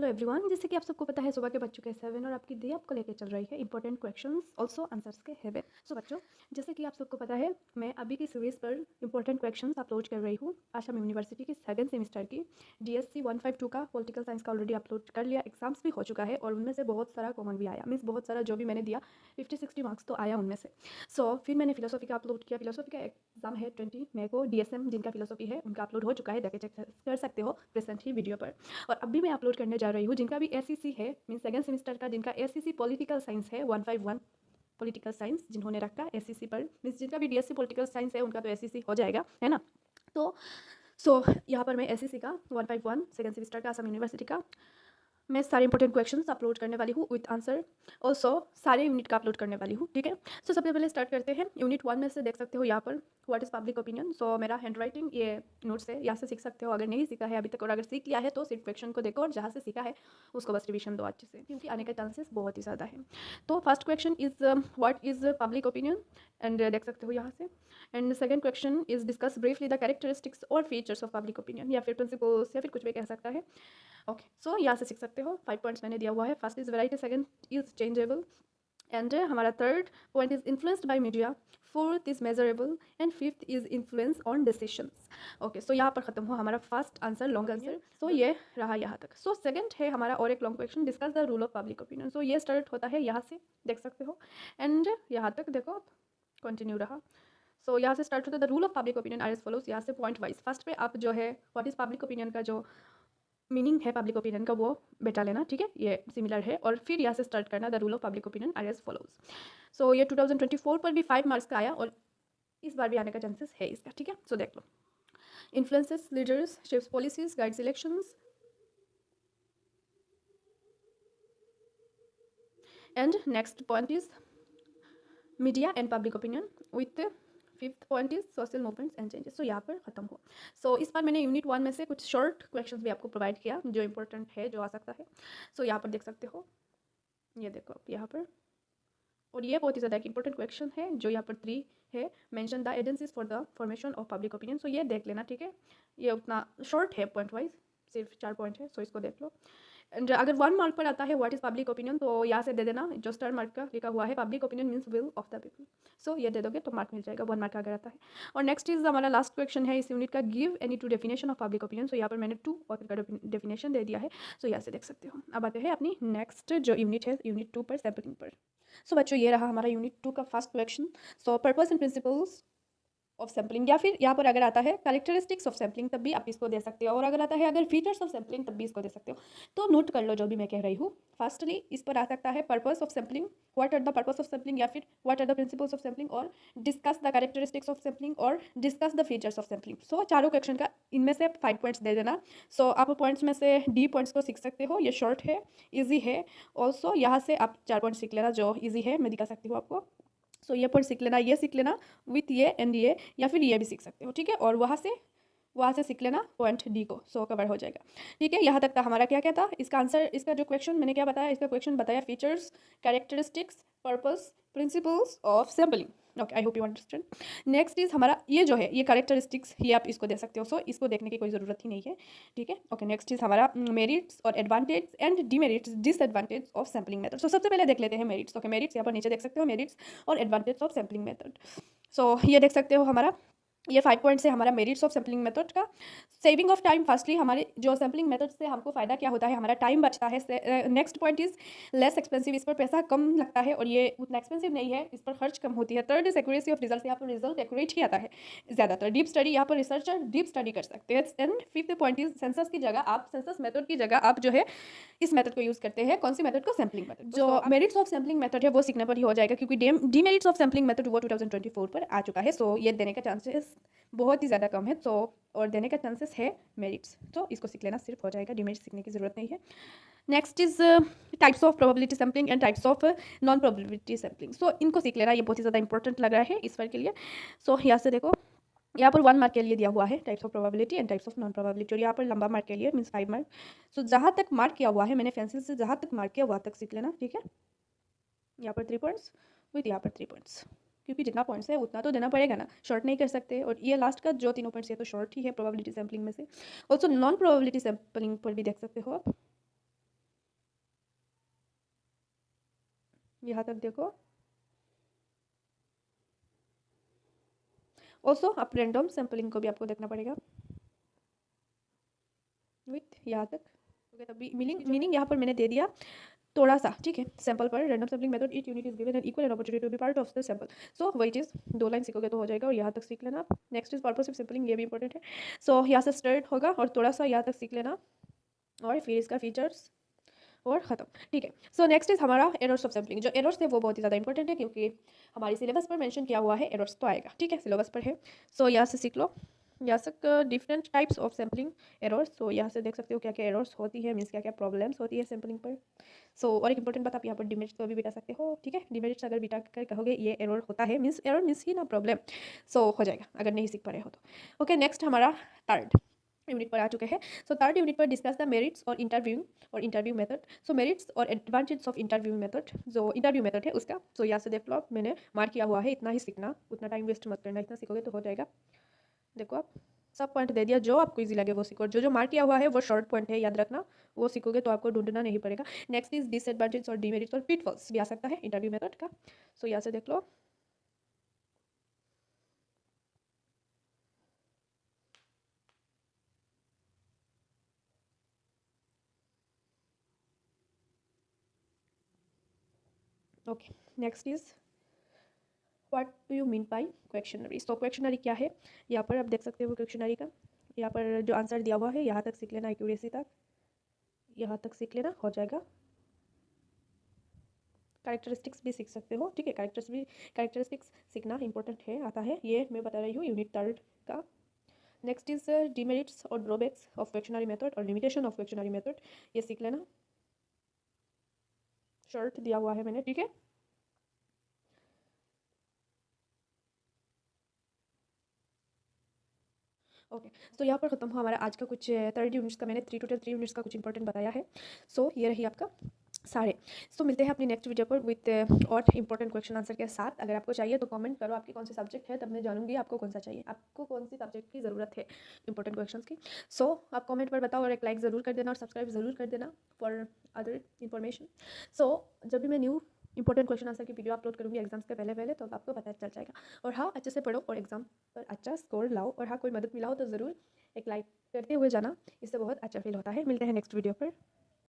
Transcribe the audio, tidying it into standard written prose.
Hello everyone, जैसे कि आप सबको पता है सुबह के बज चुके हैं 7 और आपकी डे आपको लेके चल रही है इंपॉर्टेंट क्वेश्चंस ऑल्सो आंसर्स के हेवे। सो बच्चों, जैसे कि आप सबको पता है मैं अभी की सीरीज़ पर इंपॉर्टेंट क्वेश्चंस अपलोड कर रही हूँ। आसाम यूनिवर्सिटी की सेकंड सेमेस्टर की DSC 152 का पॉलिटिकल साइंस का ऑलरेडी अपलोड कर लिया, एग्जाम्स भी हो चुका है और उनमें से बहुत सारा कॉमन भी आया, मीन्स बहुत सारा जो भी मैंने दिया 50-60 मार्क्स तो आया उनमें से। सो फिर मैंने फिलोसॉफी का अपलोड किया। फिलोसॉफी का एग्जाम है 20 मई को। DSM जिनका फिलोसॉफी है उनका अपलोड हो चुका है, जाके चेक कर सकते हो प्रेजेंट ही वीडियो पर। और अभी मैं अपलोड करने जा रही हूँ जिनका भी SEC है, मीन सेकंड सेमेस्टर का, जिनका SEC पॉलिटिकल साइंस है 151 पॉलिटिकल साइंस जिन्होंने रखा SEC पर, मीन्स जिनका भी DSC पॉलिटिकल साइंस है उनका तो SEC हो जाएगा, है ना। तो यहाँ पर मैं SEC का 151 सेकंड सेमेस्टर का असम यूनिवर्सिटी का मैं सारे इंपॉर्टेंट क्वेश्चंस अपलोड करने वाली हूँ विथ आंसर, ऑल्सो सारे यूनिट का अपलोड करने वाली हूँ, ठीक है। सो सबसे पहले स्टार्ट करते हैं। यूनिट 1 में से देख सकते हो यहाँ पर व्हाट इज़ पब्लिक ओपिनियन। सो मेरा हैंड राइटिंग ये नोट्स है, यहाँ से सीख सकते हो अगर नहीं सीखा है अभी तक, और अगर सीख लिया है तो सिर्फ क्वेश्चन को देखो और जहाँ से सीखा है उसको बस रिविजन दो अच्छे से, क्योंकि आने के चांसेस बहुत ही ज़्यादा है। तो first question is what is public opinion, and देख सकते हो यहाँ से। And second question is discuss briefly the characteristics और फीचर्स ऑफ पब्लिक ओपिनियन, या फिर प्रिंसिपल्स, या फिर कुछ भी कह सकता है। ओके, सो यहाँ से सीख सकते हो। 5 पॉइंट्स मैंने दिया हुआ है। First is variety, second is changeable, and हमारा third point is influenced by media, fourth is measurable, and fifth is influence on decisions. Okay, so यहाँ पर खत्म हुआ हमारा first answer, long answer. So ये रहा यहाँ तक। सो सेकंड है हमारा और एक long question, discuss the rule of public opinion. So ये स्टार्ट होता है यहाँ से, देख सकते हो, एंड यहाँ तक देखो कंटिन्यू रहा। सो यहाँ से स्टार्ट होता है the rule of public opinion are as follows. यहाँ से पॉइंट वाइज फर्स्ट पे आप जो है व्हाट इज पब्लिक ओपिनियन का जो मीनिंग है पब्लिक ओपिनियन का वो बेटा लेना, ठीक है, ये सिमिलर है। और फिर यहाँ से स्टार्ट करना the rule of public opinion are as follows. So ये 2024 पर भी 5 मार्क्स का आया और इस बार भी आने का चांसेस है इसका, ठीक है। सो देख लो, influences leaders, shapes policies, guides elections, and next point is media and public opinion, with fifth point is social movements and changes. So यहाँ पर खत्म हो। सो इस बार मैंने यूनिट 1 में से कुछ शॉर्ट क्वेश्चंस भी आपको प्रोवाइड किया जो इंपॉर्टेंट है, जो आ सकता है। सो यहाँ पर देख सकते हो, ये देखो आप यहाँ पर, और ये बहुत ही ज़्यादा एक इंपॉर्टेंट क्वेश्चन है जो यहाँ पर 3 है। Mention the agencies for the formation of public opinion. So ये देख लेना, ठीक है। ये उतना शॉर्ट है, पॉइंट वाइज सिर्फ 4 पॉइंट है, सो इसको देख लो। एंड अगर 1 मार्क पर आता है व्हाट इज पब्लिक ओपिनियन, तो यहाँ से दे देना जो स्टार मार्क का लिखा हुआ है, public opinion means will of the people. So ये दे दोगे तो मार्क मिल जाएगा 1 मार्क अगर आता है। और नेक्स्ट इज हमारा लास्ट क्वेश्चन है इस यूनिट का, give any 2 definition of public opinion. So यहाँ पर मैंने 2 ऑथर का डेफिनेशन दे दिया है। सो यहाँ से देख सकते हो। अब आते हैं अपनी नेक्स्ट जो यूनिट है, यूनिट 2 पर, सैम्पलिंग पर। सो बच्चों, ये रहा हमारा यूनिट 2 का first question. So purpose and principles of sampling, या फिर यहाँ पर अगर आता है कैरेक्टरिस्टिक्स ऑफ सैम्पलिंग तब भी आप इसको दे सकते हो, और अगर आता है अगर फीचर्स ऑफ सैम्पलिंग तब भी इसको दे सकते हो। तो नोट कर लो जो भी मैं कह रही हूँ। फर्स्टली इस पर आ सकता है purpose of sampling, what are the purpose of sampling, या फिर what are the principles of sampling, और discuss the characteristics of sampling, और discuss the features of sampling. So चारों क्वेश्चन का इनमें से 5 पॉइंट्स दे देना। सो आप पॉइंट्स में से डी पॉइंट्स को सीख सकते हो, ये शॉर्ट है, ईजी है। ऑल्सो यहाँ से आप 4 पॉइंट सीख लेना जो ईजी है, मैं दिखा सकती हूँ आपको। सो ये पॉइंट सीख लेना, ये सीख लेना विथ ये एंड ये, या फिर ये भी सीख सकते हो, ठीक है। और वहाँ से सीख लेना पॉइंट डी को, सो कवर हो जाएगा, ठीक है। यहाँ तक का हमारा क्या क्या था, इसका आंसर, इसका जो क्वेश्चन मैंने क्या बताया, इसका क्वेश्चन बताया features, characteristics, purpose, principles of sampling. Okay, I hope you understand. Next is हमारा ये जो है, ये कैरेक्टरिस्टिक्स, ये आप इसको दे सकते हो। सो इसको देखने की कोई ज़रूरत ही नहीं है, ठीक है। ओके, नेक्स्ट इज हमारा मेरिट्स और advantage and demerits, disadvantage of sampling method. So सबसे पहले देख लेते हैं मेरिट्स। ओके, मेरिट्स यहाँ पर नीचे देख सकते हो, मेरिट्स और एडवांटेज ऑफ सैम्पलिंग मेथड। सो ये देख सकते हो हमारा, ये 5 पॉइंट्स है हमारा मेरिट्स ऑफ सैम्पलिंग मेथड का। सेविंग ऑफ टाइम, फर्स्टली हमारे जो सैम्पलिंग मेथड से हमको फ़ायदा क्या होता है, हमारा टाइम बचता है। Next point is less expensive, इस पर पैसा कम लगता है और ये उतना एक्सपेंसिव नहीं है, इस पर खर्च कम होती है। Third is accuracy of result, यहाँ पर रिजल्ट एक्यूरेट ही आता है ज़्यादातर। डीप स्टडी, यहाँ पर रिसर्चर डीप स्टडी कर सकते हैं। And fifth point is census की जगह आप, सेंसस मेथड की जगह आप जो है इस मेथड को यूज़ करते हैं। कौन सी मेथड को, सैम्पलिंग मेथड। जो मेरिट्स ऑफ सैम्पलिंग मेथड है वो सीखने पर ही हो जाएगा, क्योंकि डीमेरिट्स ऑफ सैम्पलिंग मेथड वो 2024 पर आ चुका है। सो ये देने का चांसेस बहुत ही ज़्यादा कम है, तो और देने का चांसेस है मेरिट्स, तो इसको सीख लेना सिर्फ हो जाएगा, डिमेरिट्स सीखने की ज़रूरत नहीं है। Next is types of probability sampling and types of non probability sampling. So इनको सीख लेना, ये बहुत ही ज़्यादा इंपॉर्टेंट लग रहा है इस बार के लिए। सो यहाँ से देखो, यहाँ पर 1 मार्क के लिए दिया हुआ है types of probability and types of non probability, और यहाँ पर लंबा मार्क के लिए मीन्स 5 मार्क। सो जहाँ तक मार्क किया हुआ है मैंने पेंसिल से, जहाँ तक मार्क किया वहाँ तक सीख लेना, ठीक है। यहाँ पर 3 पॉइंट्स विथ यहाँ पर 3 पॉइंट्स, क्योंकि जितना पॉइंट्स है उतना तो देना पड़ेगा ना, शॉर्ट नहीं कर सकते। और ये लास्ट का जो 3 पॉइंट्स है तो शॉर्ट ही है प्रोबेबिलिटी सैम्पलिंग में से। ऑल्सो नॉन प्रोबेबिलिटी सैम्पलिंग पर भी देख सकते हो आप, यहाँ तक देखो। ऑल्सो आप रैंडम सैम्पलिंग को भी आपको देखना पड़ेगा विथ यहाँ तक। ओके, तभी मीनिंग यहाँ पर मैंने दे दिया थोड़ा सा, ठीक है। सैंपल पर random sampling method each unit is given an equal an opportunity to be part of the sample. So वही चीज़ 2 लाइन सीखोगे तो हो जाएगा, और यहाँ तक सीख लेना आप। Next is purpose of sampling, ये भी इंपॉर्टेंट है। सो यहाँ से स्टार्ट होगा और थोड़ा सा यहाँ तक सीख लेना, और फिर इसका फीचर्स और ख़त्म, ठीक है। सो नेक्स्ट इज हमारा एरर्स ऑफ सैम्पलिंग। जो एरर्स थे वो बहुत ही ज़्यादा इंपॉर्टेंट है, क्योंकि हमारी सिलेबस पर मेंशन किया हुआ है, एरर्स तो आएगा, ठीक है, सिलेबस पर है। सो यहाँ से सीख लो, यहाँ तक different types of sampling errors. So यहाँ से देख सकते हो क्या क्या एरर्स होती है, मीन्स क्या क्या प्रॉब्लम्स होती है सैम्पलिंग पर। सो और एक इंपॉर्टेंट बात, आप यहाँ पर डिमेरिट्स को भी बिटा सकते हो, ठीक है। डिमेरिट्स अगर बिटा कर कहोगे ये एरर होता है, मीन्स एरर मीन्स ही ना प्रॉब्लम, सो हो जाएगा अगर नहीं सीख पा रहे हो तो। ओके, नेक्स्ट हमारा थर्ड यूनिट पर आ चुके हैं। सो थर्ड यूनिट पर डिस्कस द मेरिट्स और इंटरव्यू मेथड। सो मेरिट्स और एडवांटेज ऑफ इंटरव्यू मेथड, जो इंटरव्यू मेथड है उसका। सो यहाँ से देख लो, मैंने मार्क किया हुआ है, इतना ही सीखना, उतना टाइम वेस्ट मत करना, इतना सीखोगे तो हो जाएगा। देखो आप सब पॉइंट दे दिया, जो आपको इजी लगे वो सीखो, जो मार्क किया हुआ है वो शॉर्ट पॉइंट है, याद रखना, वो सीखोगे तो आपको ढूंढना नहीं पड़ेगा। नेक्स्ट इज डिसएडवांटेज और डिमेरिट्स और पिटफॉल्स भी आ सकता है इंटरव्यू मेथड का। सो यहाँ से देख लो। Okay, next is what do you mean by questionnaire. तो क्वेश्चनरी क्या है, यहाँ पर आप देख सकते हो क्वेश्चनरी का, यहाँ पर जो आंसर दिया हुआ है यहाँ तक सीख लेना, एक्यूरेसी तक यहाँ तक सीख लेना, हो जाएगा। कैरेक्टरिस्टिक्स भी सीख सकते हो, ठीक है, कैरेक्टरिस्टिक्स सीखना इंपॉर्टेंट है, आता है, ये मैं बता रही हूँ यूनिट 3 का। नेक्स्ट इज डिमेरिट्स और ड्रॉबैक्स ऑफ क्वेश्चनरी मेथड और लिमिटेशन ऑफ क्वेश्चनरी मेथड, ये सीख लेना, शॉर्ट दिया हुआ है मैंने, ठीक है। ओके, तो यहाँ पर खत्म हुआ हमारा आज का कुछ 30 यूनिट्स का, मैंने 3 यूनिट्स का कुछ इंपॉर्टेंट बताया है। सो ये रही आपका सारे। सो मिलते हैं अपनी नेक्स्ट वीडियो पर विथ और इंपॉर्टेंट क्वेश्चन आंसर के साथ। अगर आपको चाहिए तो कमेंट करो आपकी कौन सी सब्जेक्ट है, तब मैं जानूंगी आपको कौन सा चाहिए, आपको कौन सी सब्जेक्ट की ज़रूरत है इंपॉर्टेंट क्वेश्चन की। सो आप कमेंट पर बताओ, और एक लाइक ज़रूर कर देना और सब्सक्राइब ज़रूर कर देना फॉर अदर इन्फॉर्मेशन। सो जब भी मैं न्यू इंपॉर्टेंट क्वेश्चन आंसर की वीडियो अपलोड करूँगी एग्जाम्स के पहले तो आपको पता चल जाएगा। और हाँ, अच्छे से पढ़ो और एग्जाम पर अच्छा स्कोर लाओ, और हाँ, कोई मदद मिला हो तो ज़रूर एक लाइक करते हुए जाना, इससे बहुत अच्छा फील होता है। मिलते हैं नेक्स्ट वीडियो पर।